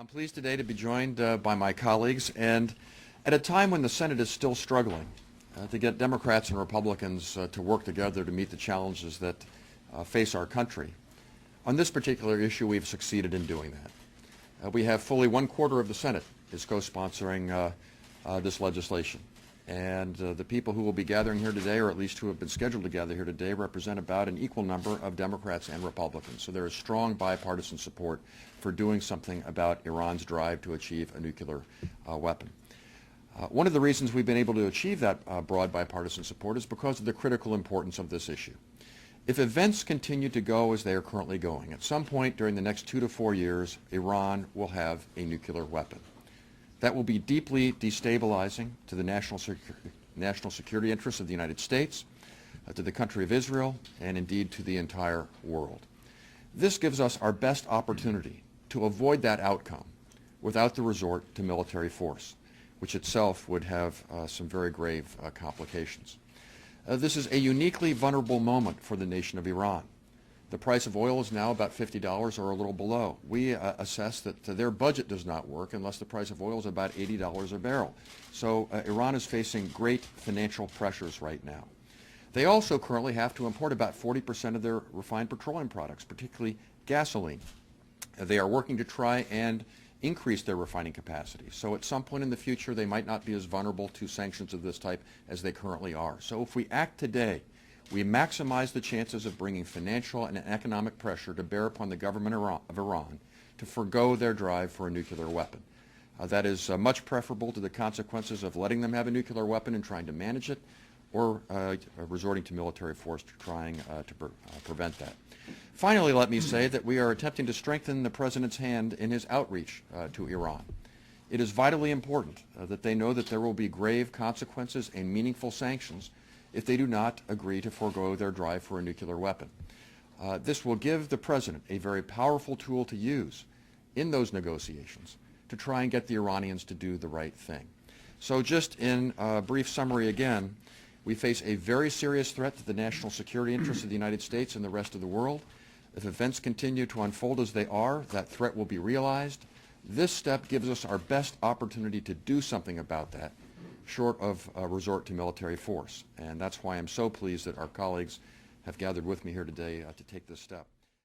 I'm pleased today to be joined by my colleagues, and at a time when the Senate is still struggling to get Democrats and Republicans to work together to meet the challenges that face our country. On this particular issue, we've succeeded in doing that. We have fully 1/4 of the Senate is co-sponsoring this legislation. And the people who will be gathering here today, or at least who have been scheduled to gather here today, represent about an equal number of Democrats and Republicans. So there is strong bipartisan support for doing something about Iran's drive to achieve a nuclear weapon. One of the reasons we've been able to achieve that broad bipartisan support is because of the critical importance of this issue. If events continue to go as they are currently going, at some point during the next 2 to 4 years, Iran will have a nuclear weapon. That will be deeply destabilizing to the national security interests of the United States, to the country of Israel, and indeed to the entire world. This gives us our best opportunity to avoid that outcome without the resort to military force, which itself would have some very grave complications. This is a uniquely vulnerable moment for the nation of Iran. The price of oil is now about $50 or a little below. We assess that their budget does not work unless the price of oil is about $80 a barrel. So Iran is facing great financial pressures right now. They also currently have to import about 40% of their refined petroleum products, particularly gasoline. They are working to try and increase their refining capacity. So at some point in the future, they might not be as vulnerable to sanctions of this type as they currently are. So if we act today, we maximize the chances of bringing financial and economic pressure to bear upon the government of Iran to forgo their drive for a nuclear weapon. That is much preferable to the consequences of letting them have a nuclear weapon and trying to manage it, or resorting to military force to trying to prevent that. Finally, let me say that we are attempting to strengthen the President's hand in his outreach to Iran. It is vitally important that they know that there will be grave consequences and meaningful sanctions if they do not agree to forego their drive for a nuclear weapon. This will give the President a very powerful tool to use in those negotiations to try and get the Iranians to do the right thing. So just in a brief summary again, we face a very serious threat to the national security interests of the United States and the rest of the world. If events continue to unfold as they are, that threat will be realized. This step gives us our best opportunity to do something about that, short of resort to military force. And that's why I'm so pleased that our colleagues have gathered with me here today to take this step.